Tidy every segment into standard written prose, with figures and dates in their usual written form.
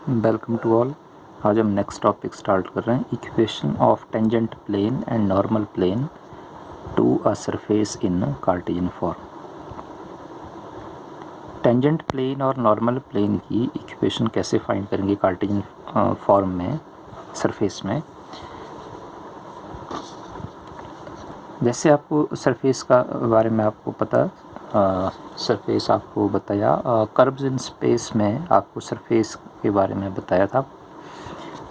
Welcome to all. आज हम next topic start कर रहे हैं, equation of tangent plane and normal plane to a surface in Cartesian form. Tangent plane और normal plane की equation कैसे फाइंड करेंगे कार्टेशियन फॉर्म में, सरफेस में। जैसे आपको सरफेस का बारे में आपको पता, सरफेस आपको बताया, कर्व्स इन स्पेस में आपको सरफेस के बारे में बताया था।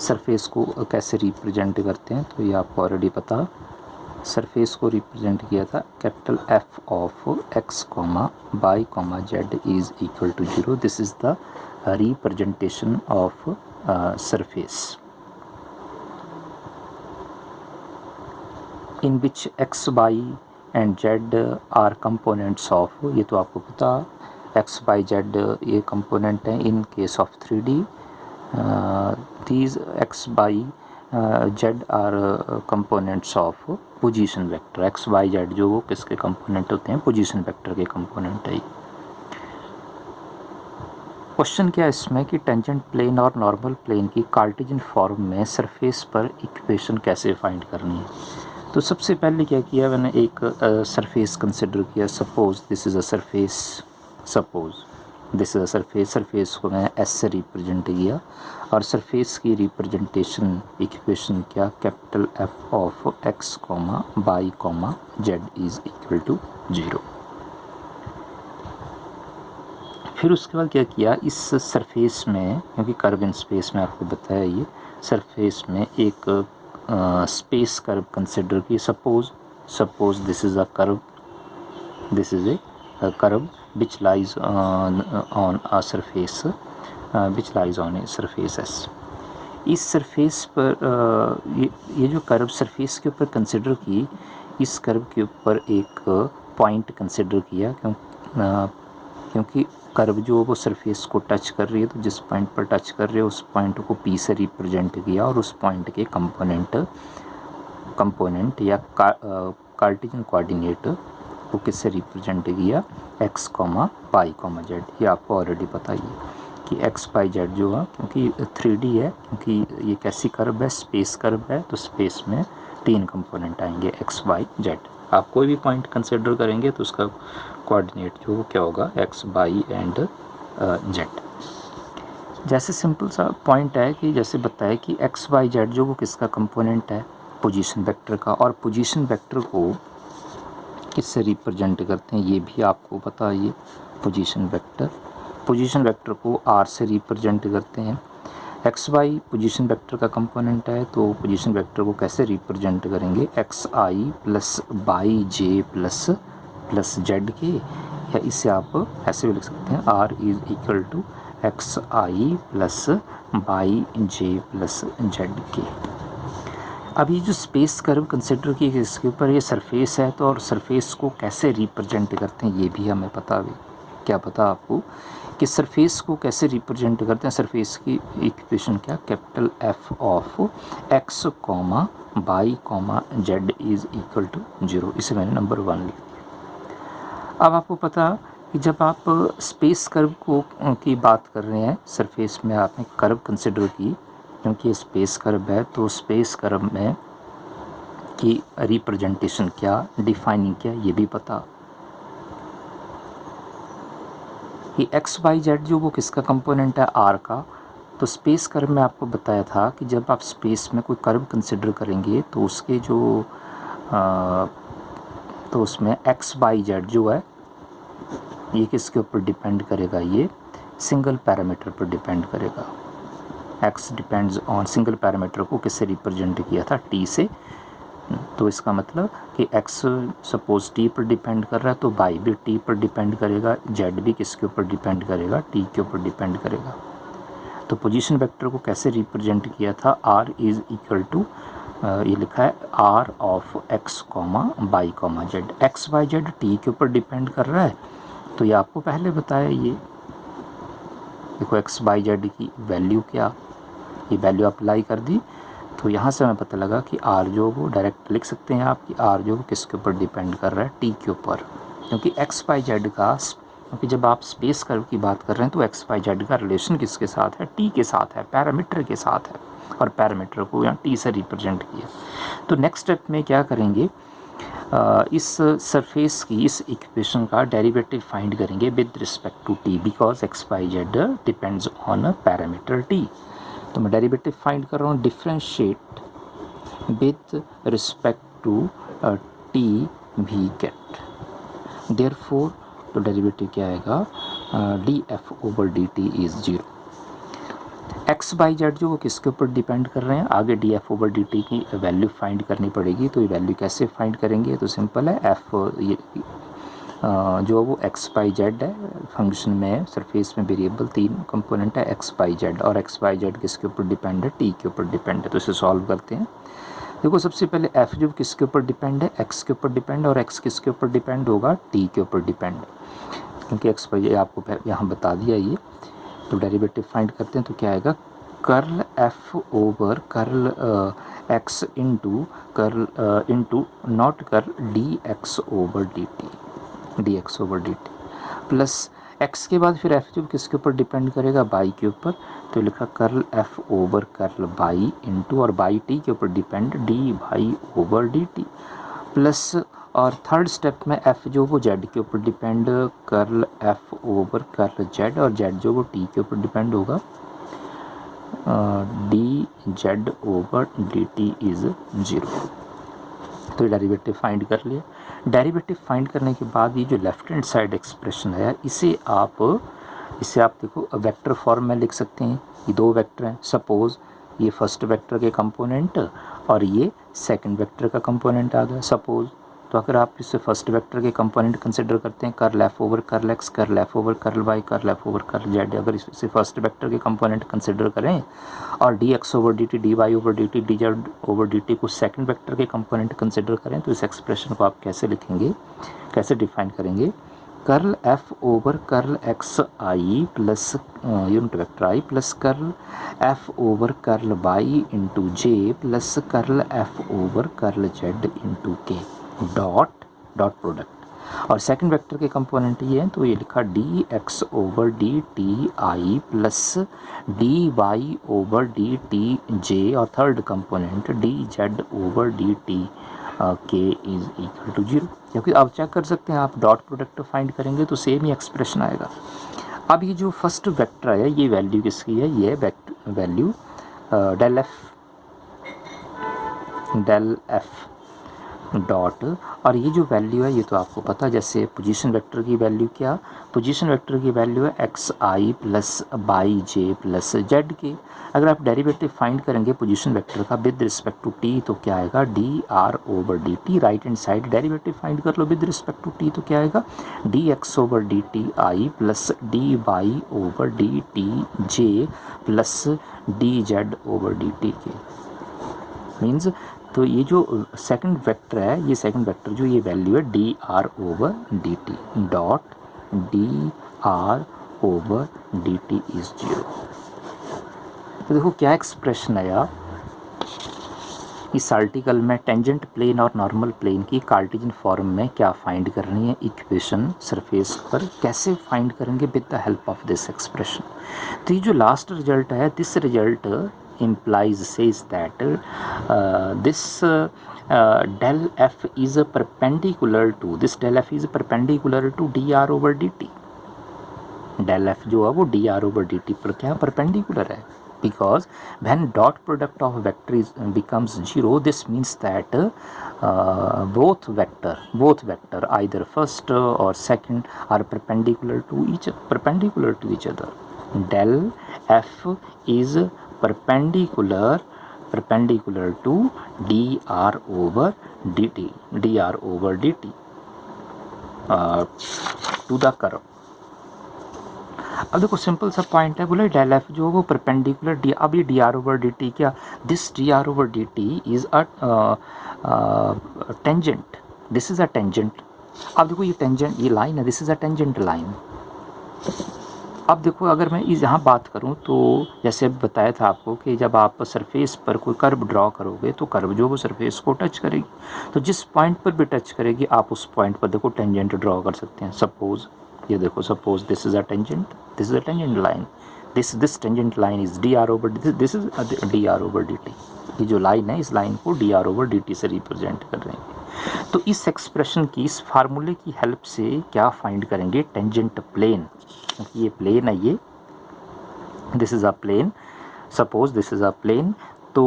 सरफेस को कैसे रिप्रेजेंट करते हैं तो ये आपको ऑलरेडी पता। सरफेस को रिप्रेजेंट किया था capital F of x comma by comma Z is equal to 0। This is the representation of surface in which X Y and Z are components of, ये तो आपको पता, एक्स बाई जेड ये component हैं in case of 3D। these x by z are components of position vector. x y z जो वो किसके component होते हैं, पोजीशन वेक्टर के कंपोनेंट है। क्वेश्चन क्या है इसमें कि टेंजेंट प्लेन और नॉर्मल प्लेन की कार्टेशियन फॉर्म में सरफेस पर इक्वेशन कैसे फाइंड करनी है। तो सबसे पहले क्या किया मैंने, एक सरफेस कंसिडर किया। Suppose this is a surface, suppose this is a surface. Surface को मैं एस से रिप्रेजेंट किया और सरफेस की रिप्रेजेंटेशन इक्वेशन क्या, capital F of x comma by comma Z is equal to 0। फिर उसके बाद क्या किया, इस सरफेस में, क्योंकि कर्व इन स्पेस में आपको बताया, ये सरफेस में एक स्पेस कर्व कंसिडर की। Suppose this is a curve, this is a curve which lies on a surface which lies on a surface S। इस सरफेस पर ये जो कर्व सरफेस के ऊपर कंसिडर की, इस कर्व के ऊपर एक पॉइंट कंसिडर किया, क्योंकि कर्व जो वो सरफेस को टच कर रही है, तो जिस पॉइंट पर टच कर रही है उस पॉइंट को P से रिप्रेजेंट किया और उस पॉइंट के कंपोनेंट या कार्टेशियन कोऑर्डिनेट को किससे रिप्रेजेंट किया, X comma Y comma Z. ये आपको ऑलरेडी पता ही है कि एक्स बाई जेड जो है, क्योंकि 3D है, क्योंकि ये कैसी कर्व है, स्पेस कर्व है, तो स्पेस में 3 कंपोनेंट आएंगे, एक्स वाई जेड। आप कोई भी पॉइंट कंसिडर करेंगे तो उसका कोऑर्डिनेट जो क्या होगा, एक्स वाई एंड जेड। जैसे सिंपल सा पॉइंट है कि जैसे बताया कि एक्स वाई जेड जो वो किसका कंपोनेंट है, पोजीशन वेक्टर का, और पोजीशन वेक्टर को किससे रिप्रेजेंट करते हैं ये भी आपको पता है। ये पोजीशन वेक्टर को आर से रिप्रेजेंट करते हैं। एक्स वाई पोजीशन वेक्टर का कंपोनेंट है, तो पोजीशन वेक्टर को कैसे रिप्रेजेंट करेंगे, x I plus by J plus Z k, या इसे आप ऐसे भी लिख सकते हैं, r is equal to x I plus by J plus Z k. अब ये जो स्पेस कर्व कंसिडर की इसके ऊपर ये सरफेस है, तो और सरफेस को कैसे रिप्रेजेंट करते हैं ये भी हमें पता है। क्या पता आपको कि सरफेस को कैसे रिप्रेजेंट करते हैं। सरफेस की इक्वेशन क्या, capital F of x comma by comma Z is equal to 0। इसे मैंने नंबर 1 लिख दिया। अब आपको पता कि जब आप स्पेस कर्व को की बात कर रहे हैं, सरफेस में आपने कर्व कंसिडर की, क्योंकि ये स्पेस कर्व है, तो स्पेस कर्व में की रिप्रेजेंटेशन क्या, डिफाइनिंग क्या, ये भी पता कि एक्स वाई जेड जो वो किसका कंपोनेंट है, आर का। तो स्पेस कर्व में आपको बताया था कि जब आप स्पेस में कोई कर्व कंसिडर करेंगे तो उसके जो तो उसमें एक्स वाई जेड जो है ये किसके ऊपर डिपेंड करेगा, ये सिंगल पैरामीटर पर डिपेंड करेगा। X depends on single parameter को किससे रिप्रेजेंट किया था, टी से। तो इसका मतलब कि एक्स सपोज टी पर डिपेंड कर रहा है, तो वाई भी टी पर डिपेंड करेगा, जेड भी किसके ऊपर डिपेंड करेगा, टी के ऊपर डिपेंड करेगा। तो पोजीशन वेक्टर को कैसे रिप्रेजेंट किया था, आर इज़ इक्वल टू, ये लिखा है r of x comma by comma z. X y z t के ऊपर डिपेंड कर रहा है, तो ये आपको पहले बताया। ये देखो एक्स वाई जेड की वैल्यू क्या, ये वैल्यू अप्लाई कर दी, तो यहाँ से हमें पता लगा कि आर जो वो डायरेक्ट लिख सकते हैं आप कि आर जो किसके ऊपर डिपेंड कर रहा है, टी के ऊपर, क्योंकि एक्स वाई जेड का क्योंकि जब आप स्पेस कर्व की बात कर रहे हैं तो एक्स वाई जेड का रिलेशन किसके साथ है, टी के साथ है, पैरामीटर के साथ है, और पैरामीटर को यहाँ टी से रिप्रेजेंट किया। तो नेक्स्ट स्टेप में क्या करेंगे, इस सरफेस की इस इक्वेशन का डेरिवेटिव फाइंड करेंगे with respect to t, because x y z depends on parameter t. तो मैं डेरिवेटिव फाइंड कर रहा हूँ, differentiate with respect to t भी गेट, देयरफॉर तो डेरिवेटिव क्या आएगा, d f over D T is zero. X by z जो वो किसके ऊपर डिपेंड कर रहे हैं, आगे d f over D t की वैल्यू फाइंड करनी पड़ेगी। तो ये वैल्यू कैसे फाइंड करेंगे, तो सिंपल है, एफ ये जो वो एक्स बाई जेड है, फंक्शन में सरफेस में वेरिएबल 3 कंपोनेंट है एक्स बाई जेड, और एक्स बाई जेड किसके ऊपर डिपेंड है, टी के ऊपर डिपेंड है। तो इसे सॉल्व करते हैं। देखो सबसे पहले एफ जो किसके ऊपर डिपेंड है, एक्स के ऊपर डिपेंड, और एक्स किसके ऊपर डिपेंड होगा, टी के ऊपर डिपेंड, क्योंकि एक्स बाई आपको यहाँ बता दिया ये। तो डेरिवेटिव फाइंड करते हैं, तो क्या आएगा, curl F over curl x into curl into not curl D x over D t, D x over D T plus x के बाद फिर एफ जो किसके ऊपर डिपेंड करेगा, बाई के ऊपर, तो लिखा curl F over curl Y into, और बाई टी के ऊपर depend, D by over D T plus, और थर्ड स्टेप में एफ जो वो जेड के ऊपर depend, curl F over curl Z, और जेड जो वो टी के ऊपर डिपेंड होगा, D Z over D T is zero. तो डेरिवेटिव फाइंड कर लिया। डेरिवेटिव फाइंड करने के बाद ये जो लेफ्ट हैंड साइड एक्सप्रेशन है, इसे आप देखो वेक्टर फॉर्म में लिख सकते हैं। ये दो वेक्टर हैं, सपोज ये फर्स्ट वेक्टर के कंपोनेंट और ये सेकंड वेक्टर का कंपोनेंट आ गया सपोज। तो अगर आप इसे फर्स्ट वेक्टर के कंपोनेंट कंसिडर करते हैं, curl F over curl x, curl F over curl y, curl F over curl z, अगर इसे फर्स्ट वेक्टर के कंपोनेंट कंसिडर करें, और d x over D t, d Y over D t, d Z over D t को second vector के component consider करें, तो इस एक्सप्रेशन को आप कैसे लिखेंगे, कैसे डिफाइन करेंगे, curl F over curl X I plus unit vector I plus curl F over curl Y into J plus curl F over curl Z into K dot product. और सेकंड वेक्टर के component ये हैं, तो ये लिखा D x over D T I plus D Y over D T J, और third component D Z over D T K is equal to zero. क्योंकि आप चेक कर सकते हैं, आप डॉट प्रोडक्ट फाइंड करेंगे तो सेम ही एक्सप्रेशन आएगा। अब ये जो फर्स्ट वेक्टर है, ये वैल्यू किसकी है, ये वैल्यू डेल एफ डॉट, और ये जो वैल्यू है ये तो आपको पता है, जैसे पोजीशन वेक्टर की वैल्यू क्या, पोजीशन वेक्टर की वैल्यू है x I plus by J plus Z k. अगर आप डेरिवेटिव फाइंड करेंगे पोजीशन वेक्टर का विद रिस्पेक्ट टू टी, तो क्या आएगा, d are over D t, right hand side derivative find कर लो विद रिस्पेक्ट टू टी, तो क्या आएगा, d x over D T I plus D Y over D T j plus D Z over D T के। Means तो ये जो second vector है, ये सेकंड वेक्टर जो ये वैल्यू है D R over D T dot D R over D T is zero. तो देखो क्या एक्सप्रेशन आया, इस आर्टिकल में टेंजेंट प्लेन और नॉर्मल प्लेन की कार्टेशियन फॉर्म में क्या फाइंड करनी है इक्वेशन सरफेस पर, कैसे फाइंड करेंगे with the help of this expression. तो ये जो लास्ट रिजल्ट है, this result implies says that this del f is perpendicular to this del f is perpendicular to dr over dt। del f जो है वो dr over dt पर क्या perpendicular है, because when dot product of vector is becomes zero, this means that both vector either first or second are perpendicular to each other। del f is perpendicular to dr over dt to the curve। अब देखो simple सा point है, बोले del F जो वो perpendicular D, अब ये D are over D T क्या, this D R over D T is a tangent, this is a tangent. अब देखो ये टेंजेंट, ये लाइन है, this is a tangent line. अब देखो अगर मैं इस यहाँ बात करूँ तो जैसे अब बताया था आपको कि जब आप सरफेस पर कोई कर्व ड्रॉ करोगे तो कर्व जो वो सरफेस को टच करेगी, तो जिस पॉइंट पर भी टच करेगी आप उस पॉइंट पर देखो टेंजेंट ड्रॉ कर सकते हैं। सपोज़ ये देखो suppose this is a tangent line, this tangent line is D R over this is D R over D T. ये जो लाइन है इस लाइन को D R over D T से रिप्रेजेंट कर रहे हैं। तो इस एक्सप्रेशन की, इस फार्मूले की हेल्प से क्या फाइंड करेंगे, टेंजेंट प्लेन, क्योंकि ये प्लेन है, ये this is a plane, suppose this is a plane. तो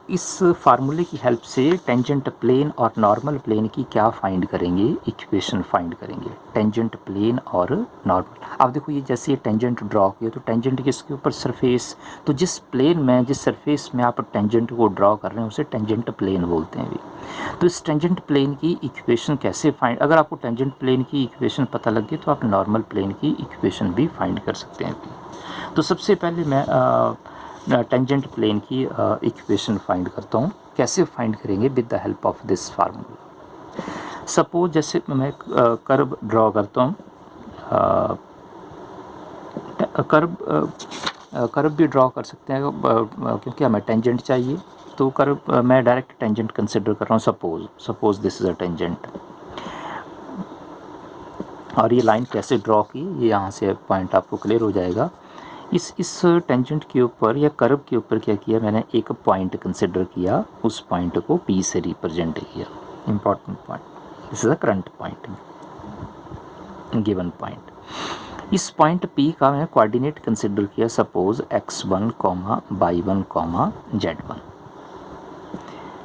इस फार्मूले की हेल्प से टेंजेंट प्लेन और नॉर्मल प्लेन की क्या फाइंड करेंगे, इक्वेशन फाइंड करेंगे, टेंजेंट प्लेन और नॉर्मल। अब देखो ये जैसे ये टेंजेंट ड्रॉ किया तो टेंजेंट किसके ऊपर, सरफेस, तो जिस प्लेन में, जिस सरफेस में आप टेंजेंट को ड्रॉ कर रहे हैं उसे टेंजेंट प्लेन बोलते हैं भी। तो इस टेंजेंट प्लेन की इक्वेशन कैसे फाइंड, अगर आपको टेंजेंट प्लेन की इक्वेशन पता लग गई तो आप नॉर्मल प्लेन की इक्वेशन भी फाइंड कर सकते हैं। तो सबसे पहले मैं टेंजेंट प्लेन की इक्वेशन फाइंड करता हूँ। कैसे फाइंड करेंगे, with the help of this formula. Suppose जैसे मैं कर्व ड्रॉ करता हूँ, कर्व भी ड्रॉ कर सकते हैं क्योंकि हमें टेंजेंट चाहिए। तो कर्व मैं डायरेक्ट टेंजेंट कंसिडर कर रहा हूँ, suppose this is a tangent. और ये लाइन कैसे ड्रॉ की, ये यहाँ से पॉइंट आपको क्लियर हो जाएगा। इस टेंजेंट के ऊपर या कर्व के ऊपर क्या किया, मैंने एक पॉइंट कंसिडर किया, उस पॉइंट को P से रिप्रेजेंट किया, important point, this is a current point, given point. इस पॉइंट P का मैंने कोऑर्डिनेट कंसिडर किया, सपोज x1, y1, z1।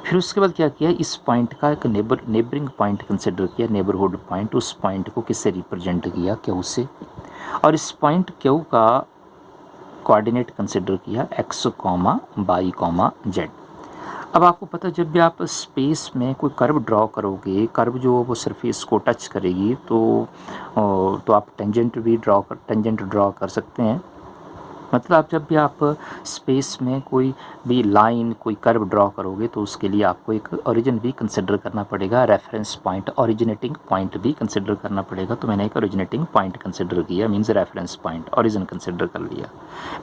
फिर उसके बाद क्या किया, इस पॉइंट का एक नेबरिंग पॉइंट कंसिडर किया, नेबरहुड पॉइंट, उस पॉइंट को किससे रिप्रेजेंट किया, Q से। और इस पॉइंट Q का कोऑर्डिनेट कंसिडर किया x, y, z। अब आपको पता, जब भी आप स्पेस में कोई कर्व ड्रॉ करोगे, कर्व जो वो सरफेस को टच करेगी, तो आप टेंजेंट ड्रॉ कर सकते हैं। मतलब आप जब भी आप स्पेस में कोई भी लाइन, कोई कर्व ड्रॉ करोगे तो उसके लिए आपको एक ओरिजिन भी कंसिडर करना पड़ेगा, रेफरेंस पॉइंट, ओरिजिनेटिंग पॉइंट भी कंसिडर करना पड़ेगा। तो मैंने एक ओरिजिनेटिंग पॉइंट कंसिडर किया, means reference point, origin consider कर लिया।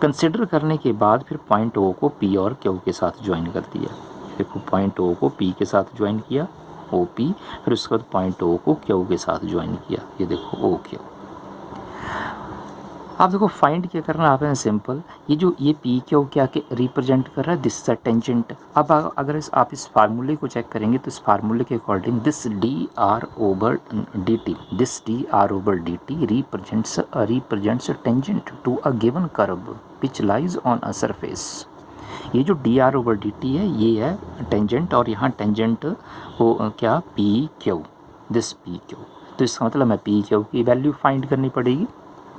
कंसिडर करने के बाद फिर पॉइंट ओ को पी और क्यू के साथ ज्वाइन कर दिया। देखो पॉइंट ओ को पी के साथ ज्वाइन किया, ओ पी, फिर उसके बाद पॉइंट ओ को क्यू के साथ ज्वाइन किया, ये देखो ओ क्यू। आप देखो फाइंड क्या करना आपने, सिंपल, ये पी क्यू क्या के रिप्रेजेंट कर रहा है, दिस इज टेंजेंट। अब अगर आप इस फार्मूले को चेक करेंगे तो इस फार्मूले के according this D R over D t represents tangent to a given curve which lies on a surface. ये जो d are over D t है ये है टेंजेंट, और यहाँ टेंजेंट हो क्या, p q, this p q. तो इसका मतलब मैं पी क्यू की वैल्यू फाइंड करनी पड़ेगी,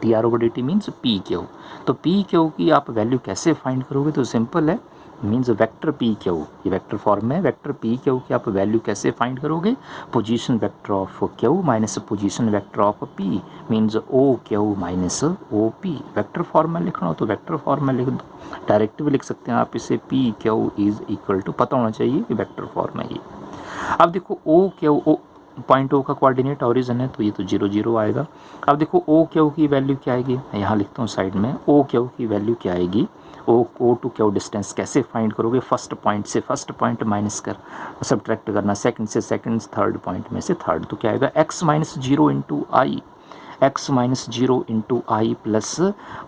d are over D t means p q. तो पी क्यू की आप वैल्यू कैसे फाइंड करोगे, तो सिंपल है, मीन्स वेक्टर पी क्यू, ये वेक्टर फॉर्म में वेक्टर पी क्यू की आप वैल्यू कैसे फाइंड करोगे, position vector of q minus position vector of p, means o q minus o p. Vector form में लिखना हो तो वेक्टर फॉर्म में लिख दो, डायरेक्ट भी लिख सकते हैं आप इसे, p q is equal to, पता होना चाहिए कि वेक्टर फॉर्म है ये। अब देखो ओ क्यू, ओ पॉइंट ओ का कोऑर्डिनेट ओरिजिन है तो ये तो 0 0 आएगा। अब देखो ओ क्यू की वैल्यू क्या आएगी, मैं यहाँ लिखता हूँ साइड में, ओ क्यू की वैल्यू क्या आएगी, ओ टू क्यू डिस्टेंस कैसे फाइंड करोगे, फर्स्ट पॉइंट से फर्स्ट पॉइंट माइनस कर सब्ट्रैक्ट करना, सेकंड से सेकंड, थर्ड पॉइंट में से थर्ड। तो क्या आएगा, x minus 0 into I, x minus 0 into I plus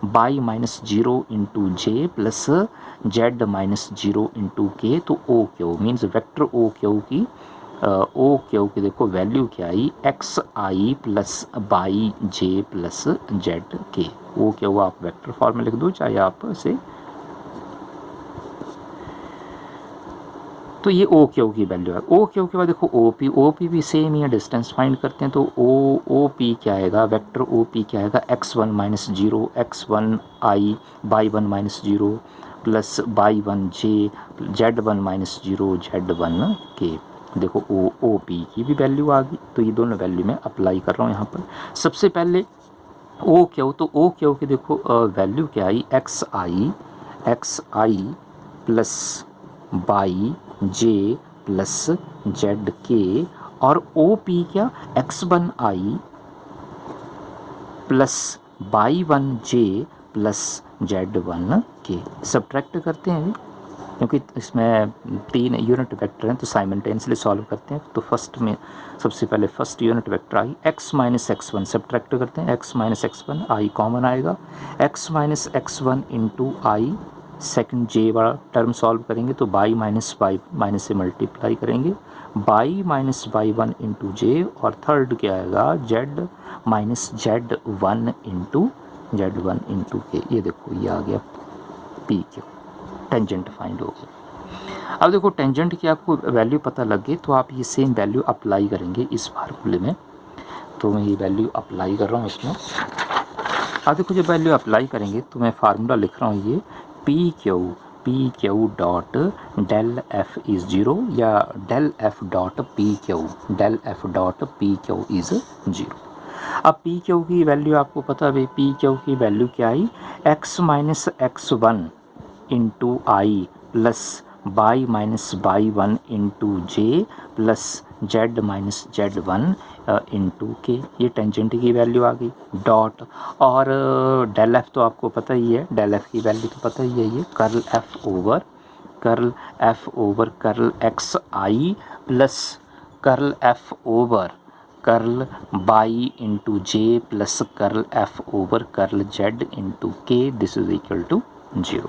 Y minus 0 into J plus Z minus 0 into K. तो O Q means vector O Q की देखो वैल्यू क्या आई, X I plus by J plus Z के। O Q आप vector form में लिख दो, चाहे आप इसे, तो ये ओ क्यू की वैल्यू है। ओ क्यू के बाद देखो ओ पी भी सेम ही है, डिस्टेंस फाइंड करते हैं। तो ओ पी क्या आएगा, वेक्टर ओ पी क्या आएगा, x1 minus 0 x1 I by 1 minus 0 plus Y 1 J z1 minus 0 z1 के। देखो ओ पी की भी वैल्यू आ गई, तो ये दोनों वैल्यू मैं अप्लाई कर रहा हूँ यहाँ पर। सबसे पहले ओ क्यू, तो ओ क्यू की देखो वैल्यू क्या आई, X I plus by J plus Z K, और ओ पी क्या, x1 I plus Y 1 J plus Z1 K. Subtract करते हैं अभी, क्योंकि इसमें 3 यूनिट वेक्टर हैं तो साइमल्टेनियसली सॉल्व करते हैं। तो फर्स्ट में सबसे पहले first unit vector I x minus x one subtract करते हैं, x minus x one I common आएगा, x minus x one into I second J वाला टर्म सॉल्व करेंगे तो बाई माइनस वाई माइनस से मल्टीप्लाई करेंगे, Y minus Y one into J, और third क्या आएगा Z minus Z one into K. ये देखो ये आ गया पी क्यू, टेंजेंट फाइंड हो गया। अब देखो टेंजेंट की आपको वैल्यू पता लग गई तो आप ये सेम वैल्यू अप्लाई करेंगे इस फार्मूले में। तो मैं ये वैल्यू अप्लाई कर रहा हूँ इसमें। अब देखो जब वैल्यू अप्लाई करेंगे तो मैं फार्मूला लिख रहा हूँ ये p q dot del f is 0 या del f dot p q is 0। अब पी क्यू की वैल्यू आपको पता है, पी क्यू की वैल्यू क्या आई, X minus x one into I plus Y minus by one into J plus Z minus Z one into K. ये tangent की वैल्यू आ गई डॉट, और डेल एफ तो आपको पता ही है, डेल एफ की वैल्यू तो पता ही है, ये curl F over curl X I plus curl F over curl Y into J plus curl F over curl Z into K, this is equal to 0।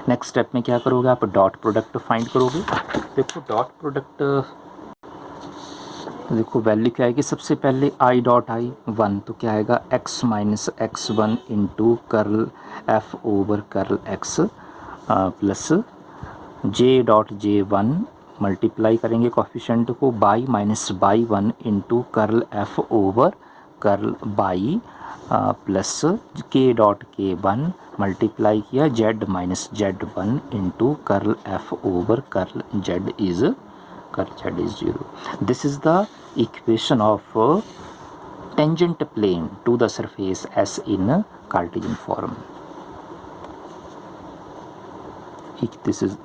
Next step में क्या करोगे आप, डॉट प्रोडक्ट फाइंड करोगे। देखो dot product, देखो value क्या आएगी, सबसे पहले आई डॉट आई वन, तो क्या आएगा x minus x one into curl F over curl x plus j dot j one, multiply करेंगे कोफिशेंट को, y minus by one into curl F over curl y plus k dot k one, multiply किया z minus Z one into curl F over curl z is 0। This is the equation of tangent plane to the surface S in Cartesian form.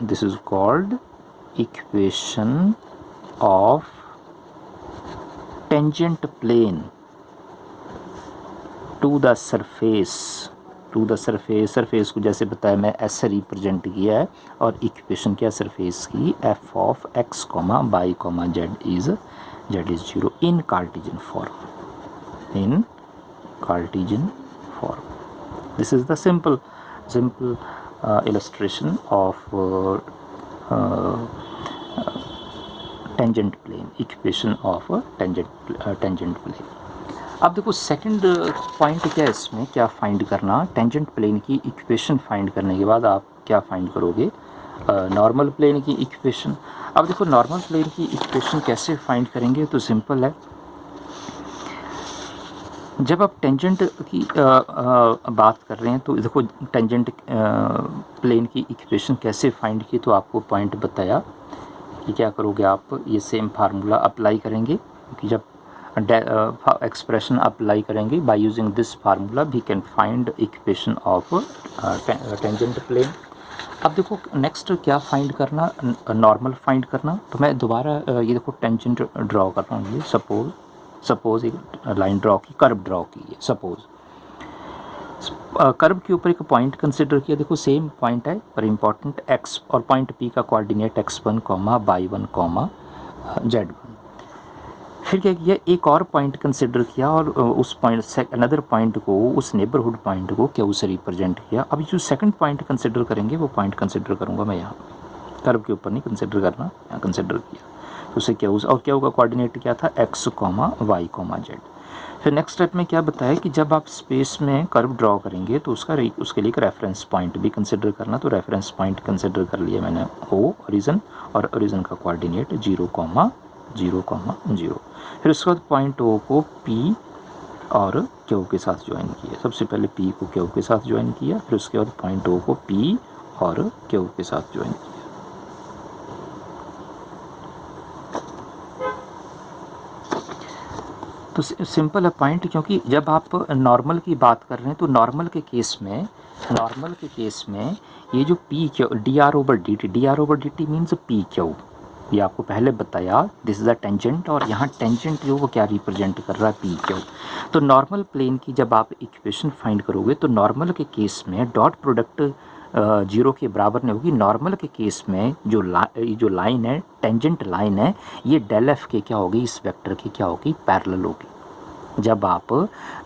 this is called equation of tangent plane to the surface surface को जैसे बताया मैं S से represent किया है, और equation क्या surface की, F of x comma by comma Z is 0 in Cartesian form. This is the simple illustration of tangent plane, equation of tangent plane। अब देखो सेकंड पॉइंट क्या है इसमें, क्या फाइंड करना, टेंजेंट प्लेन की इक्वेशन फाइंड करने के बाद आप क्या फाइंड करोगे, नॉर्मल प्लेन की इक्वेशन। अब देखो नॉर्मल प्लेन की इक्वेशन कैसे फाइंड करेंगे, तो सिंपल है, जब आप टेंजेंट की बात कर रहे हैं तो देखो टेंजेंट प्लेन की इक्वेशन कैसे फाइंड की, तो आपको पॉइंट बताया कि क्या करोगे आप, ये सेम फार्मूला अप्लाई करेंगे कि जब एक्सप्रेशन अप्लाई करेंगे by using this formula we can find equation of tangent plane. अब देखो नेक्स्ट क्या फाइंड करना, नॉर्मल फाइंड करना। तो मैं दोबारा ये देखो टेंजेंट ड्रॉ कर रहा हूँ, ये सपोज एक लाइन ड्रॉ की, कर्व ड्रॉ की है, सपोज कर्व के ऊपर एक पॉइंट कंसिडर किया, देखो सेम पॉइंट है पर इम्पॉर्टेंट एक्स, और पॉइंट पी का coordinate x1 comma by one comma Z one. फिर क्या किया, एक और पॉइंट कंसिडर किया और उस पॉइंट से अनदर पॉइंट को, उस नेबरहुड पॉइंट को क्यू से रिप्रेजेंट किया। अभी जो सेकंड पॉइंट कंसिडर करेंगे वो पॉइंट कंसिडर करूँगा मैं यहाँ, कर्व के ऊपर नहीं कंसिडर करना, यहाँ कंसिडर किया तो उसे क्यू, और क्यू का कोऑर्डिनेट क्या था x comma Y comma z. फिर नेक्स्ट स्टेप में क्या बताया कि जब आप स्पेस में कर्व ड्रॉ करेंगे तो उसके लिए एक रेफरेंस पॉइंट भी कंसिडर करना। तो रेफरेंस पॉइंट कंसिडर कर लिया मैंने ओ ओरिजिन, और ओरिजिन का कोऑर्डिनेट 0, 0। फिर उसके बाद पॉइंट ओ को पी और क्यू के साथ ज्वाइन किया। सबसे पहले पी को क्यू के साथ ज्वाइन किया, फिर उसके बाद पॉइंट ओ को पी और क्यू के साथ ज्वाइन किया। तो सिंपल है पॉइंट, क्योंकि जब आप नॉर्मल की बात कर रहे हैं तो नॉर्मल के केस में ये जो P Q dr/dt means p q, ये आपको पहले बताया, दिस इज़ अ टेंजेंट, और यहाँ टेंजेंट जो वो क्या रिप्रेजेंट कर रहा है, पी क्यू। तो नॉर्मल प्लेन की जब आप इक्वेशन फाइंड करोगे तो नॉर्मल के केस में डॉट प्रोडक्ट जीरो के बराबर नहीं होगी। नॉर्मल के केस में जो लाइन है, टेंजेंट लाइन है, ये डेल एफ के क्या होगी, इस वेक्टर की क्या होगी, पैरेलल होगी। जब आप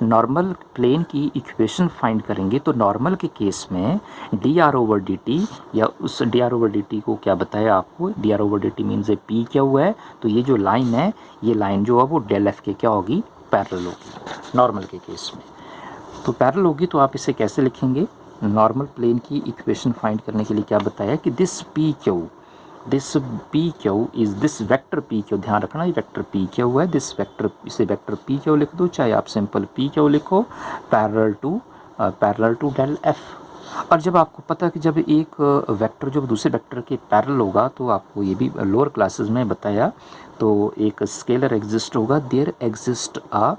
नॉर्मल प्लेन की इक्वेशन फाइंड करेंगे तो नॉर्मल के केस में D R over D T, या उस D R over D t को क्या बताया आपको, D R over D t means P क्या हुआ है, तो ये जो लाइन है, ये लाइन जो है वो डेल एफ के क्या होगी, पैरेलल होगी नॉर्मल के केस में। तो पैरेलल होगी तो आप इसे कैसे लिखेंगे, नॉर्मल प्लेन की इक्वेशन फाइंड करने के लिए क्या बताया कि this p q is this vector p Q, ध्यान रखना ये वेक्टर पी क्यू है, दिस वेक्टर, इसे वेक्टर पी क्यू लिख दो, चाहे आप सिंपल पी क्यू लिखो, पैरेलल टू डेल एफ। और जब आपको पता है कि जब एक वेक्टर जो दूसरे वेक्टर के पैरेलल होगा, तो आपको ये भी लोअर क्लासेस में बताया, तो एक स्केलर एग्जिस्ट होगा, देयर एग्जिस्ट अ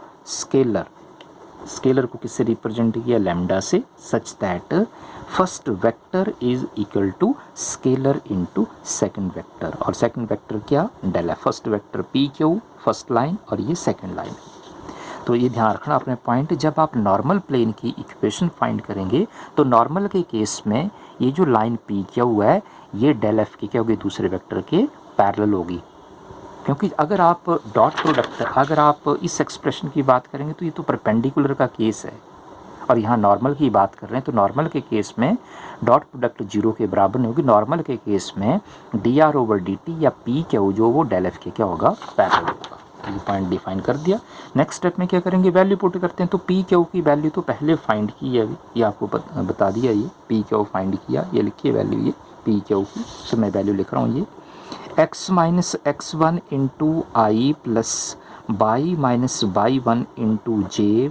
स्केलर को किससे रिप्रेजेंट किया, लैम्डा से, such that first vector is equal to scalar into second vector, और सेकंड वेक्टर क्या, del f, first vector p q first line और ये सेकंड लाइन। तो ये ध्यान रखना अपने पॉइंट, जब आप नॉर्मल प्लेन की इक्वेशन फाइंड करेंगे तो नॉर्मल के केस में ये जो लाइन पी क्यू है, ये डेल एफ की क्या होगी, दूसरे वेक्टर के पैरेलल होगी। क्योंकि अगर आप डॉट प्रोडक्ट, अगर आप इस एक्सप्रेशन की बात करेंगे तो ये तो परपेंडिकुलर का केस है, और यहाँ नॉर्मल की बात कर रहे हैं, तो नॉर्मल के केस में डॉट प्रोडक्ट जीरो के बराबर नहीं होगी। नॉर्मल के केस में D R over D T या पी क्यू जो वो डेल एफ के क्या होगा, पैरेलल होगा। ये पॉइंट डिफाइन कर दिया। नेक्स्ट स्टेप में क्या करेंगे, वैल्यू पुट करते हैं। तो पी क्यू की वैल्यू तो पहले फाइंड की है, अभी ये आपको बता दिया, ये पी क्यू फाइंड किया, ये लिखिए वैल्यू, ये पी क्यू की, तो मैं वैल्यू लिख रहा हूँ, ये x minus x one into I plus Y minus by one into J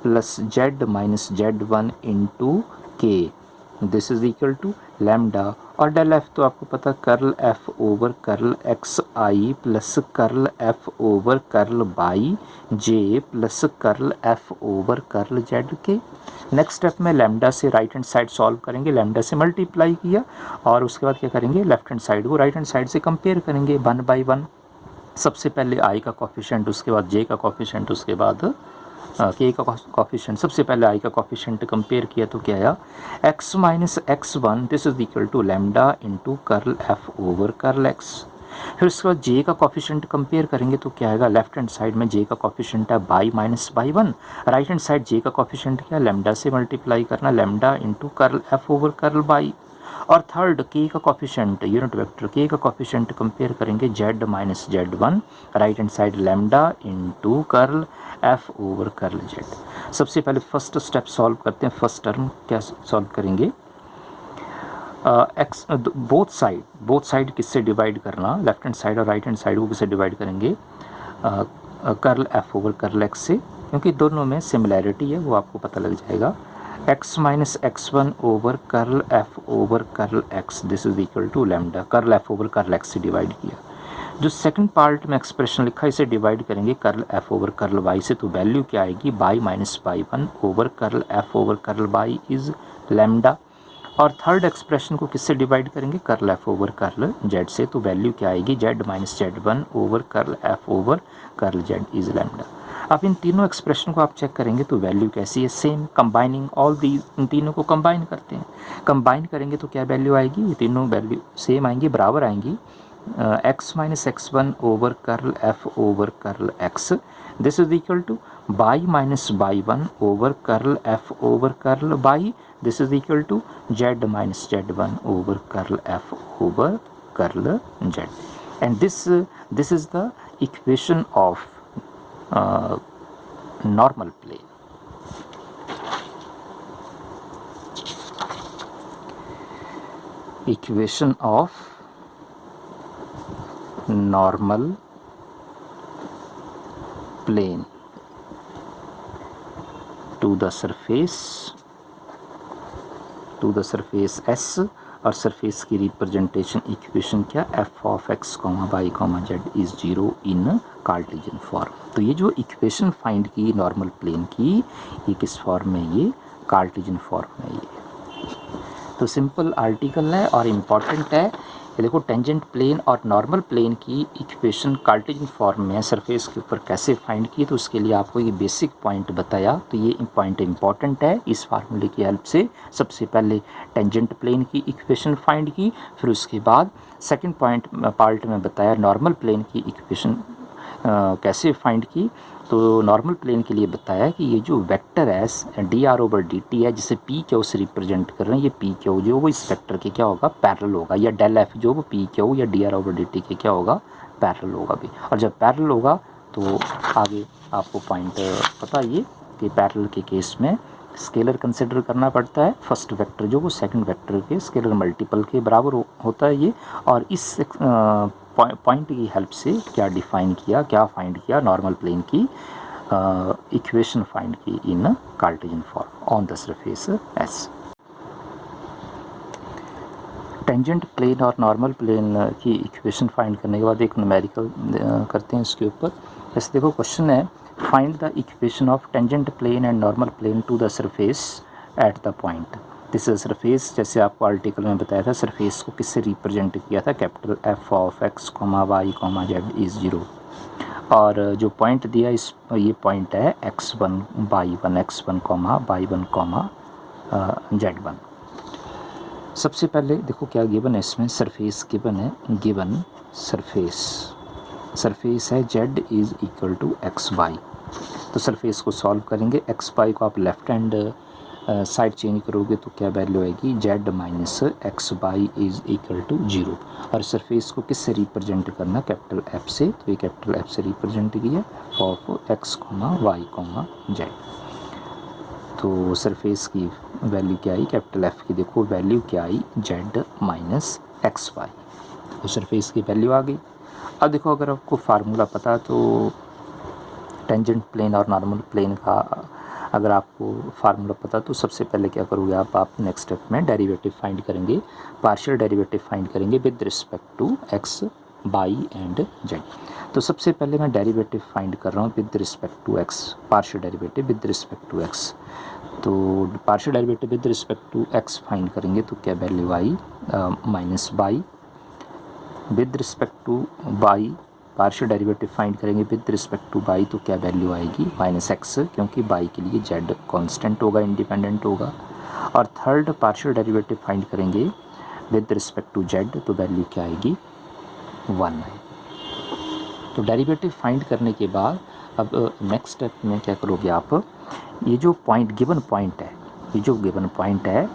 plus Z minus Z one into K, this is equal to lambda. और डेल एफ तो आपको पता, curl F over curl X आई plus curl F over curl Y जे plus curl F over curl Z K. Next step में lambda से right hand side solve करेंगे, lambda से multiply किया, और उसके बाद क्या करेंगे, लेफ्ट हैंड साइड को राइट हैंड साइड से कंपेयर करेंगे 1 बाई 1। सबसे पहले आई का कॉफिशेंट, उसके बाद जे का कॉफिशेंट, उसके बाद के का कॉफिशेंट। सबसे पहले आई का कॉफिशेंट कंपेयर किया तो क्या आया, x minus x one, this is equal to lambda into curl F over curl x. फिर उसके बाद जे का कॉफिशेंट कंपेयर करेंगे तो क्या आएगा, लेफ्ट हैंड साइड में जे का कॉफिशेंट है Y minus by one, right hand side J का कॉफिशेंट क्या, लैम्डा से मल्टीप्लाई करना, lambda into curl F over curl Y. और थर्ड के का कॉफिशेंट, यूनिट वेक्टर के का कॉफिशेंट कंपेयर करेंगे Z minus Z one, right hand side lambda into curl F over curl Z. सबसे पहले first step solve करते हैं, first term क्या solve करेंगे, एक्स बोथ साइड किससे डिवाइड करना, लेफ्ट हैंड साइड और राइट हैंड साइड को किससे डिवाइड करेंगे, curl F over curl x से, क्योंकि दोनों में सिमिलैरिटी है, वो आपको पता लग जाएगा। X minus x one over curl F over curl x, this is equal to lambda, curl F over curl x से डिवाइड किया। जो सेकंड पार्ट में एक्सप्रेशन लिखा, इसे डिवाइड करेंगे curl F over curl y से, तो वैल्यू क्या आएगी, y minus by one over curl F over curl y is lambda. और थर्ड एक्सप्रेशन को किससे डिवाइड करेंगे, curl F over curl z से, तो वैल्यू क्या आएगी, z minus Z one over curl F over curl z is lambda. अब इन तीनों एक्सप्रेशन को आप चेक करेंगे तो वैल्यू कैसी है, सेम, कंबाइनिंग ऑल दी, इन तीनों को कंबाइन करते हैं, कंबाइन करेंगे तो क्या वैल्यू आएगी, ये तीनों वैल्यू सेम आएंगी, बराबर आएंगी, x minus x one over curl F over curl x, this is equal two by minus by one over curl F over curl by, this is equal to z minus z1 over curl f over curl z, and this is the equation of normal plane. Equation of normal plane to the surface S, और surface की representation equation क्या, f of x comma Y comma Z is zero in Cartesian form. तो ये जो equation find की normal plane की, ये किस फॉर्म में, ये कार्टेशियन फॉर्म में। ये तो सिंपल आर्टिकल है और इम्पॉर्टेंट है ये देखो टेंजेंट प्लेन और नॉर्मल प्लेन की इक्वेशन कार्टेशियन फॉर्म में सरफेस के ऊपर कैसे फाइंड की, तो उसके लिए आपको ये बेसिक पॉइंट बताया। तो ये पॉइंट इंपॉर्टेंट है। इस फार्मूले की हेल्प से सबसे पहले टेंजेंट प्लेन की इक्वेशन फाइंड की, फिर उसके बाद सेकंड पार्ट में बताया नॉर्मल प्लेन की इक्वेशन कैसे फाइंड की। तो नॉर्मल प्लेन के लिए बताया कि ये जो वेक्टर है D R over D t है, जिसे पी क्यू से रिप्रेजेंट कर रहे हैं, ये पी क्यू जो वो इस वेक्टर के क्या होगा, पैरेलल होगा, या डेल एफ जो वो पी क्यू या D R over D T के क्या होगा, पैरेलल होगा भी। और जब पैरेलल होगा तो आगे आपको पॉइंट बताइए कि पैरेलल के केस में स्केलर कंसिडर करना पड़ता है। फर्स्ट वेक्टर जो वो सेकंड वेक्टर के स्केलर मल्टीपल के बराबर होता है ये। और इस पॉइंट की हेल्प से क्या डिफाइन किया, क्या फाइंड किया, नॉर्मल प्लेन की इक्वेशन फाइंड की in Cartesian form on the surface S. Tangent plane और नॉर्मल प्लेन की इक्वेशन फाइंड करने के बाद एक न्यूमेरिकल करते हैं इसके ऊपर। जैसे देखो क्वेश्चन है, find the equation of tangent plane and normal plane to the surface at the point. This surface, जैसे आपको आर्टिकल में बताया था, सरफेस को किससे रिप्रेजेंट किया था, capital F of x comma Y comma Z is 0। और जो पॉइंट दिया इस ये पॉइंट है x1 y1 x1 comma y1 comma z1। सबसे पहले देखो क्या गिवन है इसमें, सरफेस गिवन है, गिवन सरफेस है z is equal to x y. तो सरफेस को सॉल्व करेंगे, एक्स वाई को आप लेफ्ट हैंड साइड चेंज करोगे तो क्या वैल्यू आएगी, z minus x y is equal to 0। और सरफेस को किससे रिप्रेजेंट करना, कैपिटल एफ से। तो ये कैपिटल एफ से रिप्रेजेंट किया of x comma Y comma z. तो सरफेस की वैल्यू क्या आई, कैपिटल एफ की देखो वैल्यू क्या आई, z माइनस एक्स वाई। तो सरफेस की वैल्यू आ गई। अब देखो अगर आपको फार्मूला पता तो टेंजेंट प्लेन और नॉर्मल प्लेन का अगर आपको फार्मूला पता तो सबसे पहले क्या करोगे आप नेक्स्ट स्टेप में डेरिवेटिव फाइंड करेंगे, पार्शियल डेरिवेटिव फाइंड करेंगे with respect to x Y and Z. तो सबसे पहले मैं डेरिवेटिव फाइंड कर रहा हूँ with respect to X, partial derivative with respect to X. तो partial derivative with respect to X find करेंगे तो क्या वैल्यू आई, minus Y. With respect to Y partial derivative find करेंगे विद रिस्पेक्ट टू बाई, तो क्या value आएगी, minus x, क्योंकि बाई के लिए जेड कांस्टेंट होगा, इंडिपेंडेंट होगा। और थर्ड पार्शियल डेरिवेटिव फाइंड करेंगे विद रिस्पेक्ट टू जेड, तो वैल्यू क्या आएगी, 1 है। तो डेरिवेटिव फाइंड करने के बाद अब नेक्स्ट स्टेप में क्या करोगे आप, ये जो पॉइंट गिवन पॉइंट है, ये जो गिवन पॉइंट है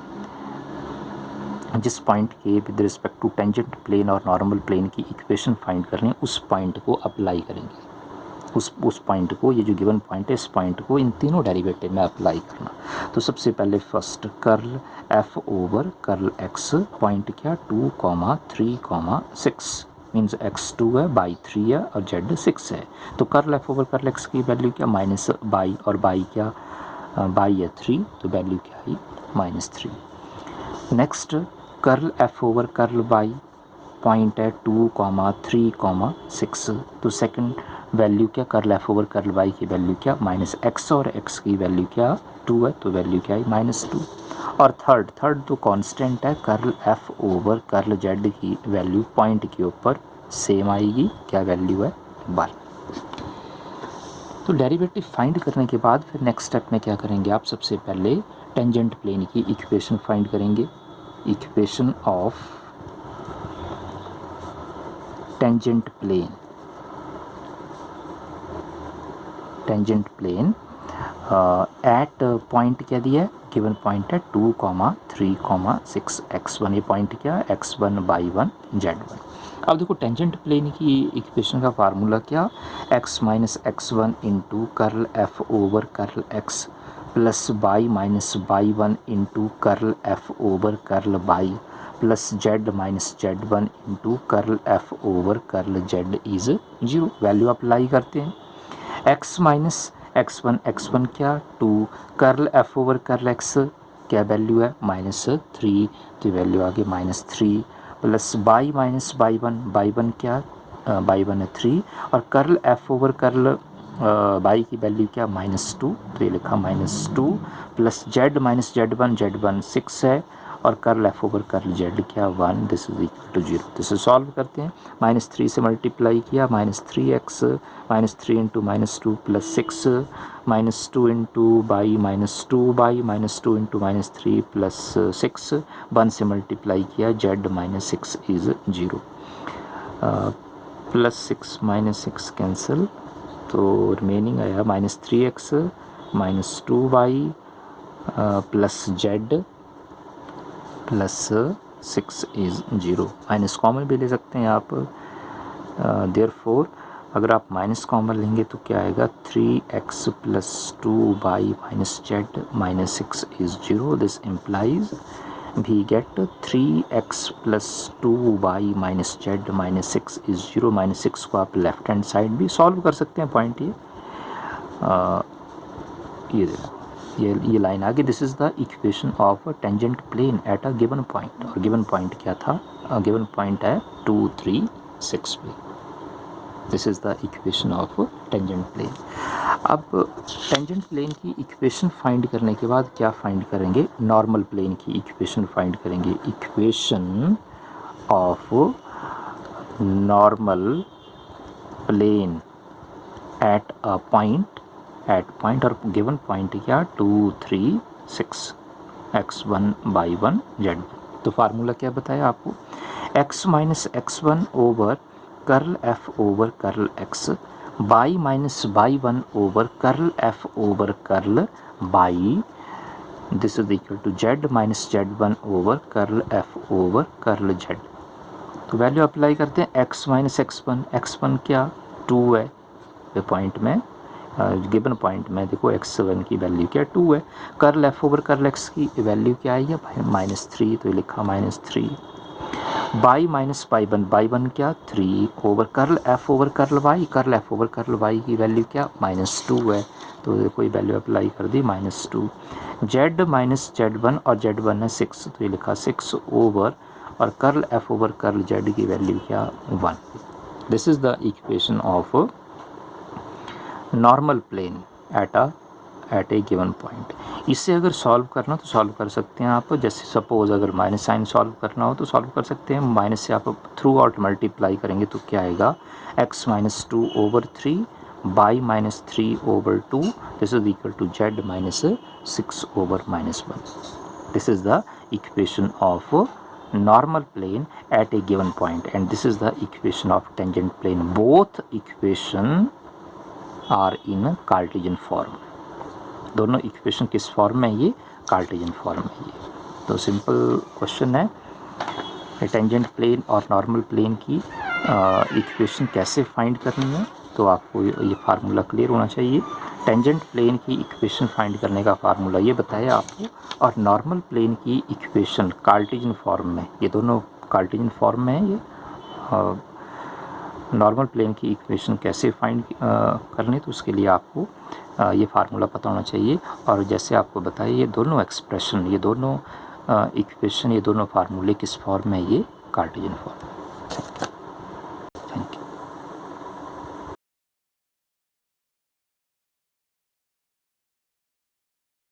जिस पॉइंट के with respect to tangent plane और नॉर्मल प्लेन की इक्वेशन फाइंड करनी है, उस पॉइंट को अप्लाई करेंगे। उस पॉइंट को, ये जो गिवन पॉइंट है, इस पॉइंट को इन तीनों डेरिवेटिव में अप्लाई करना। तो सबसे पहले first curl F over curl x, point क्या 2, 3, 6 मीन्स x2 है, बाई 3 है और z 6 है। तो curl F over curl x की वैल्यू क्या, माइनस बाई, और बाई क्या, बाई है 3, तो वैल्यू क्या आई, -3। Next curl F over curl y, point है 2, 3, 6। तो सेकंड वैल्यू क्या, curl F over curl y की वैल्यू क्या, -x, और x की वैल्यू क्या 2 है, तो वैल्यू क्या आई, -2। और थर्ड तो कांस्टेंट है, curl F over curl Z की वैल्यू पॉइंट के ऊपर सेम आएगी, क्या वैल्यू है, 1। तो डेरिवेटिव फाइंड करने के बाद फिर नेक्स्ट स्टेप में क्या करेंगे आप, सबसे पहले टेंजेंट प्लेन की इक्वेशन फाइंड करेंगे, equation of tangent plane at point क्या दिया है, गिवन पॉइंट है 2, 3, 6 x1, ये पॉइंट क्या, x1 y1 z1। अब देखो टेंजेंट प्लेन की इक्वेशन का फार्मूला क्या, x minus x1 into curl F over curl x plus y minus y1 into curl F over curl y plus z minus z1 into curl F over curl z is 0। Value apply करते हैं, x minus x1 क्या 2, curl F over curl x क्या value है, -3, तो value आ गई -3, plus y minus y1 क्या, y1 है 3, और curl F over curl y की वैल्यू क्या, -2, तो ये लिखा -2, प्लस z माइनस z1 6 है, और curl F over curl z क्या 1, this is equal to 0। This solve करते हैं, -3 से मल्टीप्लाई किया, -3x -3 इंटू -2 plus 6 -2 into y -2 -2 into -3 plus 6, 1 से मल्टीप्लाई किया, जेड -6 इज़ 0, प्लस 6 -6 कैंसिल, तो रिमेनिंग आया -3x -2y plus z plus 6 is 0। Minus common भी ले सकते हैं आप, देयरफॉर अगर आप माइनस कॉमन लेंगे तो क्या आएगा 3x plus 2y minus z minus 6 is 0। This implies we get 3x plus 2y minus z minus 6 is 0। Minus 6 को आप लेफ्ट हैंड साइड भी सॉल्व कर सकते हैं, पॉइंट ये देखो ये लाइन आ गई। This is the equation of tangent plane at a given point, और गिवन पॉइंट क्या था, गिवन पॉइंट है 2, 3, 6 पे। This is the equation of tangent plane. अब टेंजेंट प्लेन की इक्वेशन फाइंड करने के बाद क्या फाइंड करेंगे, नॉर्मल प्लेन की इक्वेशन फाइंड करेंगे। Equation of normal plane at a point, और गिवन पॉइंट क्या 2, 3, 6, x1 y1 z। तो फार्मूला क्या बताया आपको, x minus x1 over curl f over curl x, y minus y1 over curl f over curl y, this is equal to z minus z1 over curl f over curl z। तो value apply करते हैं, x minus x1 क्या 2 है, ये point में given point में देखो x1 की वैल्यू क्या 2 है, curl F over curl x की वैल्यू क्या आई है -3, तो ये लिखा -3, बाई माइनस बाई वन क्या 3 over curl F over curl y की वैल्यू क्या -2 है, तो देखो ये वैल्यू अप्लाई कर दी -2, z माइनस z1 और z1 है 6, तो ये लिखा 6 ओवर और curl F over curl z की वैल्यू क्या 1। This is the equation of normal plane at a given point. इससे अगर सॉल्व करना तो सॉल्व कर सकते हैं आप, जैसे सपोज अगर माइनस साइन सॉल्व करना हो तो सॉल्व कर सकते हैं, माइनस से आप थ्रू आउट मल्टीप्लाई करेंगे तो क्या आएगा x minus 2 over 3 by minus 3 over 2, this is equal to z minus 6 over -1। This is the equation of normal plane at a given point and this is the equation of tangent plane. Both equation are in Cartesian form. दोनों equation किस form में है, ये Cartesian form में ये। तो simple question है, tangent plane और नॉर्मल प्लेन की इक्वेशन कैसे फाइंड करनी है, तो आपको ये फार्मूला क्लियर होना चाहिए। टेंजेंट प्लेन की इक्वेशन फाइंड करने का फार्मूला ये बताया आपको, और नॉर्मल प्लेन की इक्वेशन कार्टेशियन फॉर्म में, ये दोनों कार्टेशियन फॉर्म में है। ये नॉर्मल प्लेन की इक्वेशन कैसे फाइंड करनी, तो उसके लिए आपको ये फार्मूला पता होना चाहिए। और जैसे आपको बताया ये दोनों एक्सप्रेशन, ये दोनों इक्वेशन, ये दोनों फार्मूले किस फॉर्म में, ये कार्टेशियन फॉर्म।